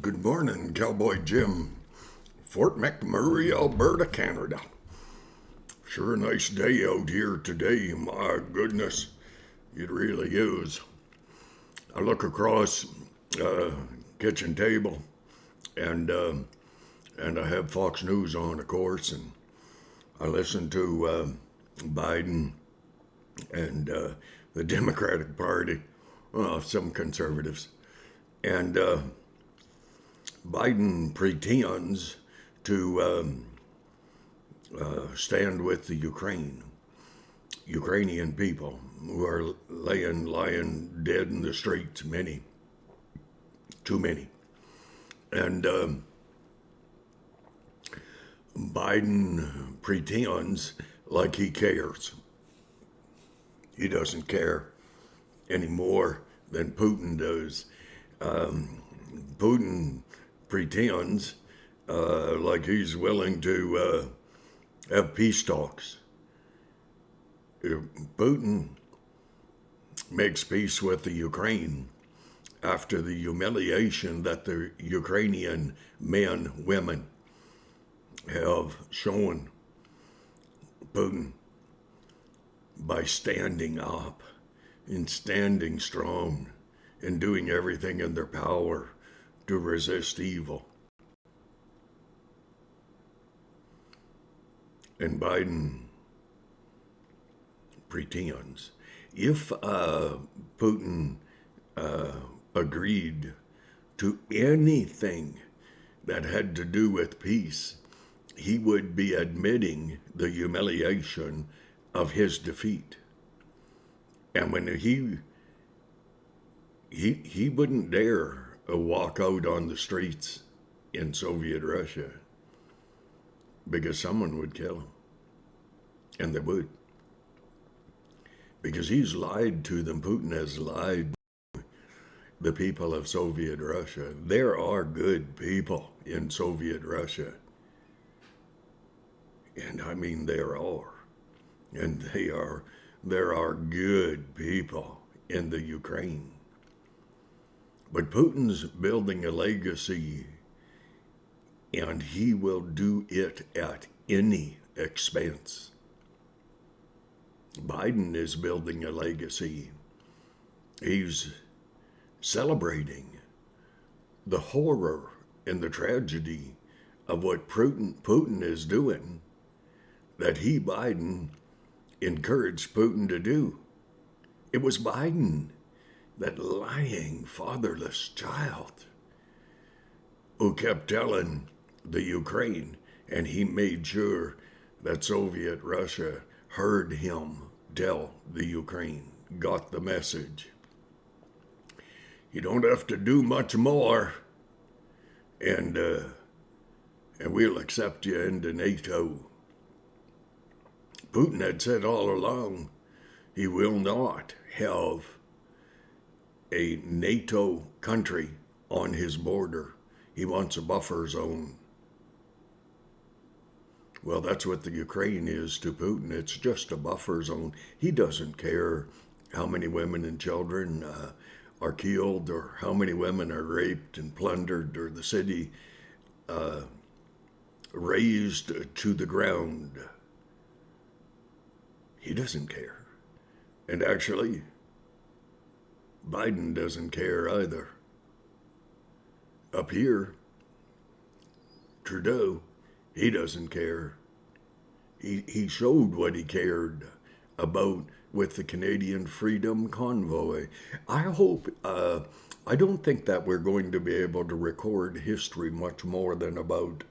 Good morning, Cowboy Jim. Fort McMurray, Alberta, Canada. Sure a nice day out here today. My goodness, it really is. I look across kitchen table and I have Fox News on, of course, and I listen to Biden and the Democratic Party, some conservatives, and Biden pretends to stand with the Ukrainian people who are lying dead in the streets, many, too many. And Biden pretends like he cares. He doesn't care any more than Putin does. Putin pretends like he's willing to have peace talks. Putin makes peace with the Ukraine after the humiliation that the Ukrainian men, women have shown Putin by standing up and standing strong and doing everything in their power to resist evil. And Biden pretends. If Putin agreed to anything that had to do with peace, he would be admitting the humiliation of his defeat. And when he wouldn't dare walk out on the streets in Soviet Russia because someone would kill him. And they would. Because he's lied to them. Putin has lied to the people of Soviet Russia. There are good people in Soviet Russia. And I mean there are. And there are good people in the Ukraine. But Putin's building a legacy, and he will do it at any expense. Biden is building a legacy. He's celebrating the horror and the tragedy of what Putin is doing that he, Biden, encouraged Putin to do. It was Biden, that lying, fatherless child, who kept telling the Ukraine, and he made sure that Soviet Russia heard him tell the Ukraine, got the message. You don't have to do much more, and we'll accept you into NATO. Putin had said all along he will not have a NATO country on his border. He wants a buffer zone. Well, that's what the Ukraine is to Putin. It's just a buffer zone. He doesn't care how many women and children are killed or how many women are raped and plundered or the city razed to the ground. He doesn't care. And actually, Biden doesn't care either. Up here, Trudeau, he doesn't care. He showed what he cared about with the Canadian Freedom Convoy. I don't think that we're going to be able to record history much more than about,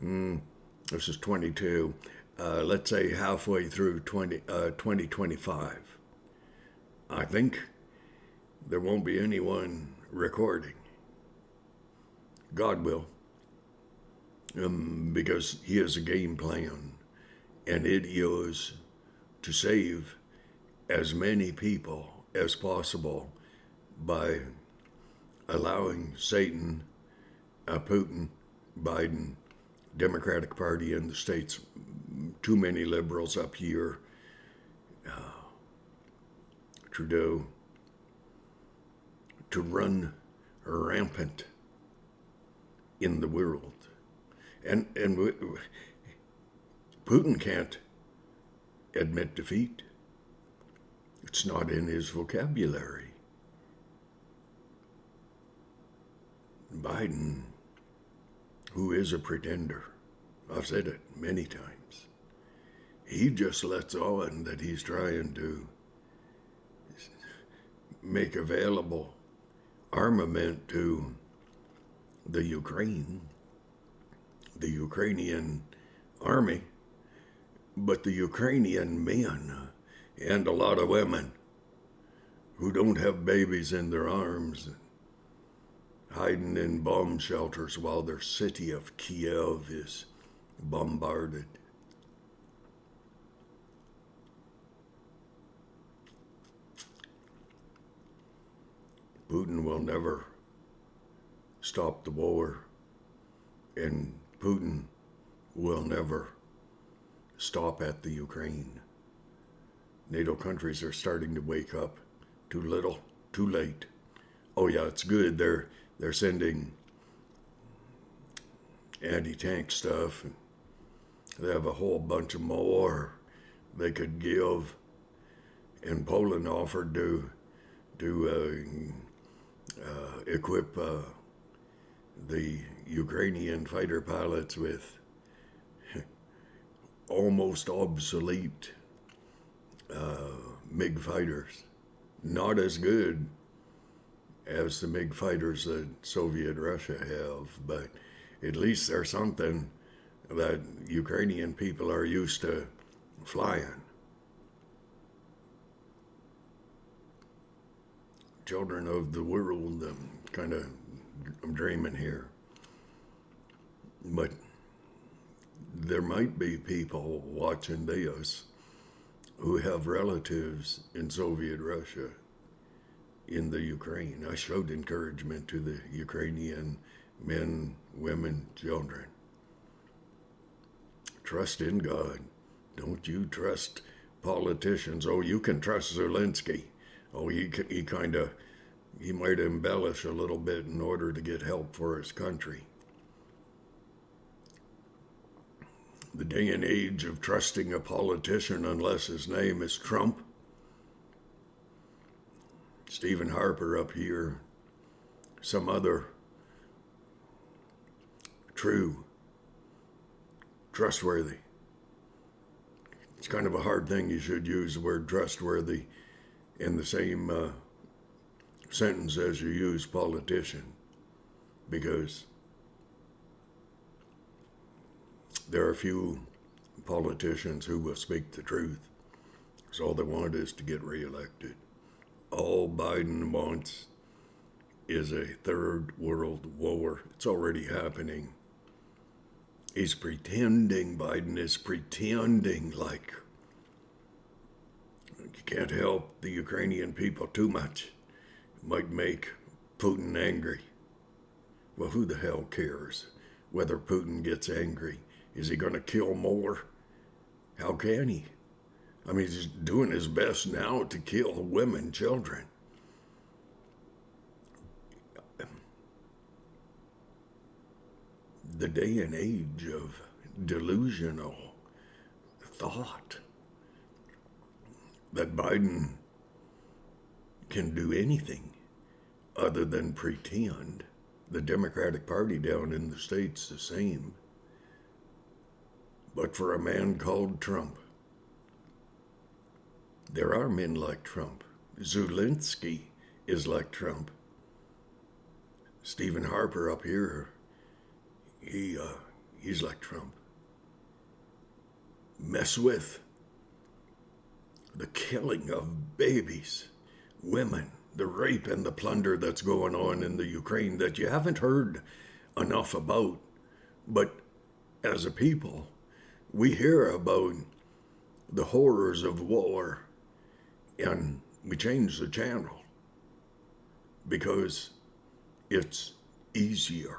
this is 22, let's say halfway through 2025. I think there won't be anyone recording. God will. Because he has a game plan, and it is to save as many people as possible by allowing Satan, Putin, Biden, Democratic Party in the States, too many liberals up here, Trudeau, to run rampant in the world. And Putin can't admit defeat. It's not in his vocabulary. Biden, who is a pretender, I've said it many times, he just lets on that he's trying to make available armament to the Ukrainian army, but the Ukrainian men and a lot of women who don't have babies in their arms hiding in bomb shelters while their city of Kiev is bombarded. Putin will never stop the war, and Putin will never stop at the Ukraine. NATO countries are starting to wake up. Too little, too late. Oh yeah, it's good. They're sending anti-tank stuff. They have a whole bunch of more they could give. And Poland offered to equip the Ukrainian fighter pilots with almost obsolete MiG fighters. Not as good as the MiG fighters that Soviet Russia have, but at least they're something that Ukrainian people are used to flying. Children of the world, I'm dreaming here. But there might be people watching this who have relatives in Soviet Russia, in the Ukraine. I showed encouragement to the Ukrainian men, women, children. Trust in God. Don't you trust politicians. Oh, you can trust Zelensky. Oh, he might embellish a little bit in order to get help for his country. The day and age of trusting a politician unless his name is Trump. Stephen Harper up here, some other true, trustworthy. It's kind of a hard thing. You should use the word trustworthy in the same sentence as you use politician, because there are few politicians who will speak the truth. So all they want is to get reelected. All Biden wants is a third world war. It's already happening. He's pretending, Biden is pretending like you can't help the Ukrainian people too much. It might make Putin angry. Well, who the hell cares whether Putin gets angry? Is he going to kill more? How can he? I mean, he's doing his best now to kill women, children. The day and age of delusional thought that Biden can do anything other than pretend. The Democratic Party down in the States the same. But for a man called Trump, there are men like Trump. Zelensky is like Trump. Stephen Harper up here, he's like Trump. Mess with the killing of babies, women, the rape and the plunder that's going on in the Ukraine that you haven't heard enough about. But as a people, we hear about the horrors of war and we change the channel because it's easier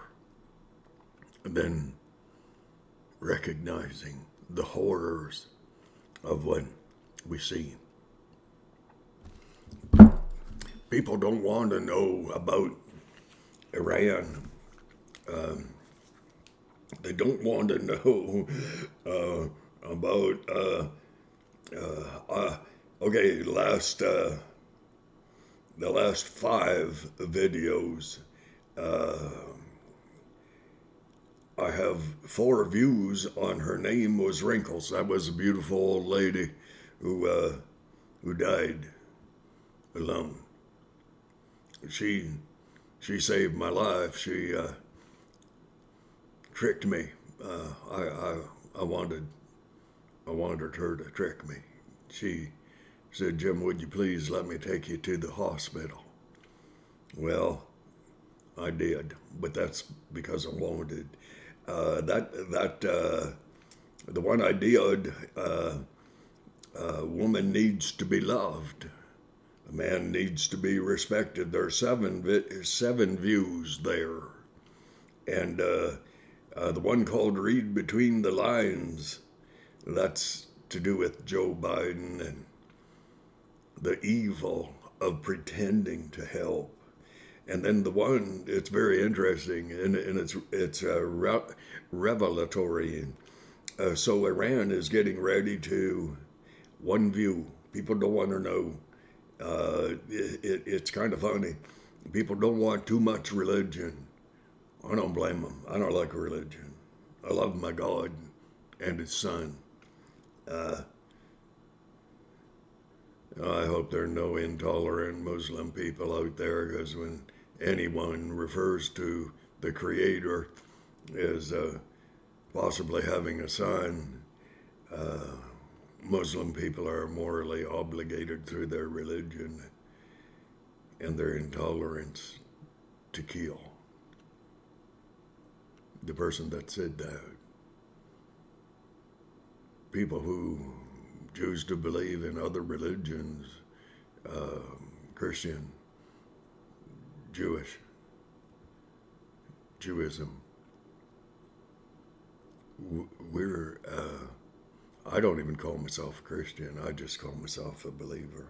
than recognizing the horrors of what we see. People don't want to know about Iran They don't want to know about okay, the last 5 videos, I have 4 views on Her Name Was Wrinkles. That was a beautiful old lady who died alone. She saved my life. She tricked me. I wanted her to trick me. She said, "Jim, would you please let me take you to the hospital?" Well, I did, but that's because I wanted. The one I did, a woman needs to be loved. A man needs to be respected. There are seven views there, and the one called "Read Between the Lines," that's to do with Joe Biden and the evil of pretending to help. And then the one, it's very interesting, and it's revelatory. So Iran is getting ready to, one view. People don't want to know. It's kind of funny. People don't want too much religion. I don't blame them. I don't like religion. I love my God and His Son. I hope there are no intolerant Muslim people out there, because when anyone refers to the Creator as possibly having a son, Muslim people are morally obligated through their religion and their intolerance to kill the person that said that. People who choose to believe in other religions, Christian, Judaism, I don't even call myself a Christian. I just call myself a believer.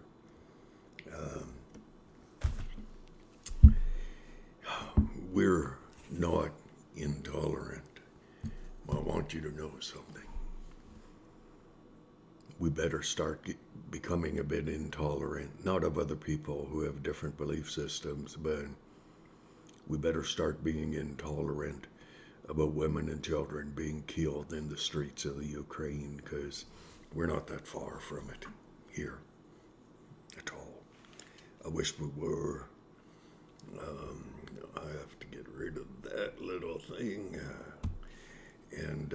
We're not intolerant. I want you to know something. We better start becoming a bit intolerant, not of other people who have different belief systems, but we better start being intolerant about women and children being killed in the streets of the Ukraine, because we're not that far from it here at all. I wish we were. I have to get rid of that little thing. And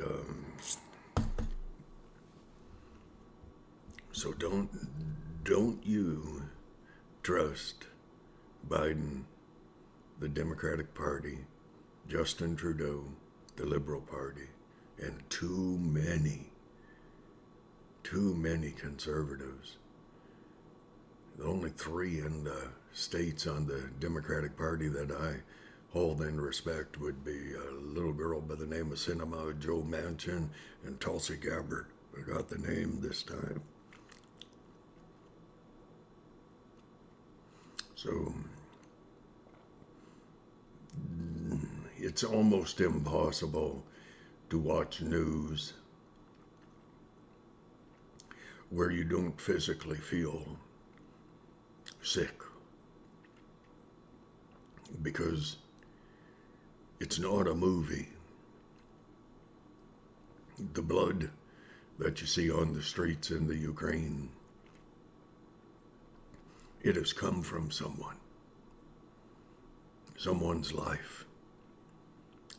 so don't you trust Biden, the Democratic Party, Justin Trudeau, the Liberal Party, and too many conservatives. The only 3 in the states on the Democratic Party that I hold in respect would be a little girl by the name of Sinema Joe Manchin and Tulsi Gabbard. I got the name this time. So it's almost impossible to watch news where you don't physically feel sick, because it's not a movie. The blood that you see on the streets in the Ukraine, it has come from someone. Someone's life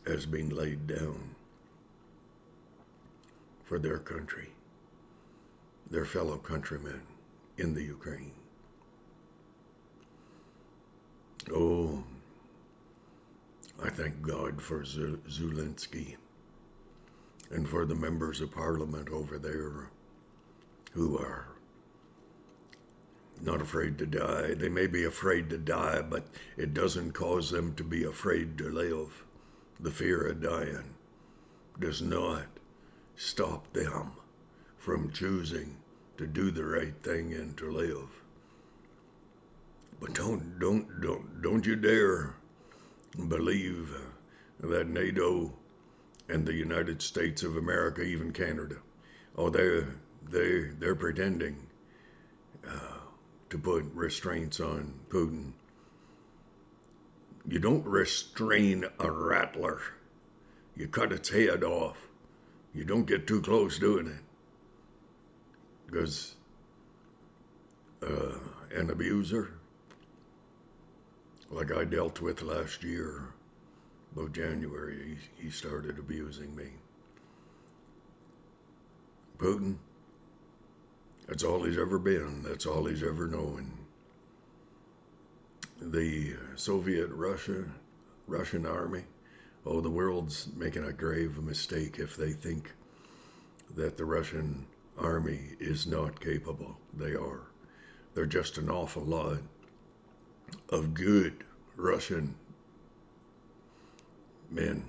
has been laid down for their country, their fellow countrymen in the Ukraine. Oh, I thank God for Zelensky and for the members of parliament over there who are not afraid to die. They may be afraid to die, but it doesn't cause them to be afraid to live. The fear of dying does not stop them from choosing to do the right thing and to live. But don't you dare believe that NATO and the United States of America, even Canada. Oh, they're pretending to put restraints on Putin. You don't restrain a rattler. You cut its head off. You don't get too close doing it. Because an abuser, like I dealt with last year, about January, he started abusing me. Putin, that's all he's ever been. That's all he's ever known. The Soviet Russian army, oh, the world's making a grave mistake if they think that the Russian army is not capable. They are. They're just an awful lot of good Russian men,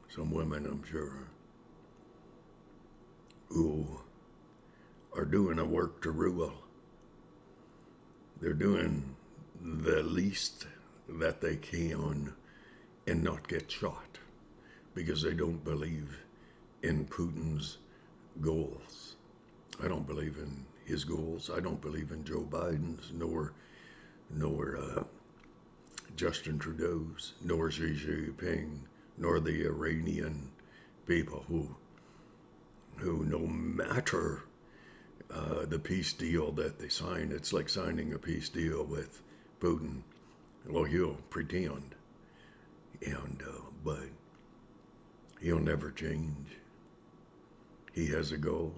some women, I'm sure, who are doing a work to rule. They're doing the least that they can and not get shot because they don't believe in Putin's goals. I don't believe in his goals. I don't believe in Joe Biden's, nor Justin Trudeau's, nor Xi Jinping, nor the Iranian people who no matter the peace deal that they sign, it's like signing a peace deal with Putin. Well, he'll pretend, but he'll never change. He has a goal.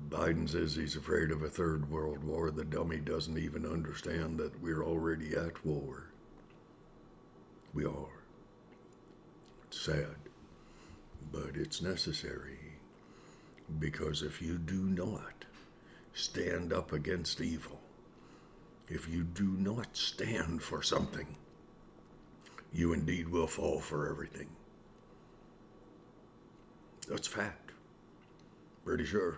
Biden says he's afraid of a third world war. The dummy doesn't even understand that we're already at war. We are. It's sad, but it's necessary. Because if you do not stand up against evil, if you do not stand for something, you indeed will fall for everything. That's fact. Pretty sure.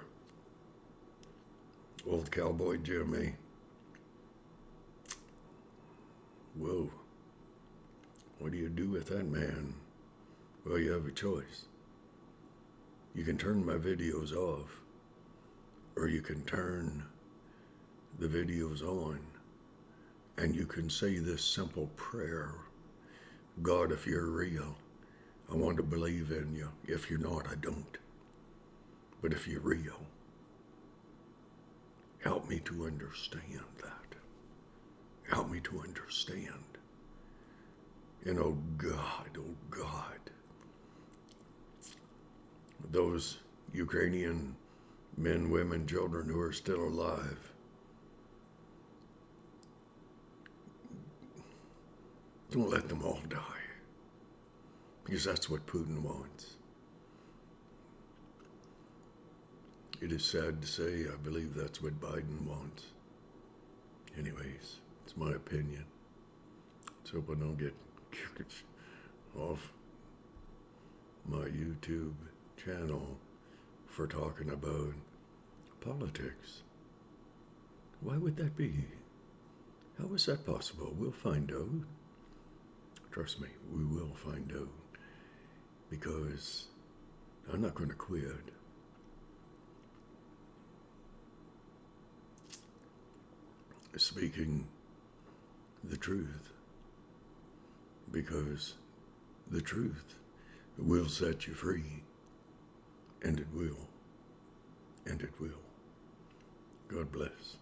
Old cowboy Jimmy. Whoa. What do you do with that man? Well, you have a choice. You can turn my videos off, or you can turn the videos on, and you can say this simple prayer. God, if you're real, I want to believe in you. If you're not, I don't. But if you're real, help me to understand that. Help me to understand. And oh God, those Ukrainian men, women, children who are still alive, don't let them all die. Because that's what Putin wants. It is sad to say, I believe that's what Biden wants. Anyways, it's my opinion. Let's hope I don't get kicked off my YouTube channel for talking about politics. Why would that be? How is that possible? We'll find out. Trust me, we will find out. Because I'm not going to quit. Speaking the truth. Because the truth will set you free. And it will. And it will. God bless.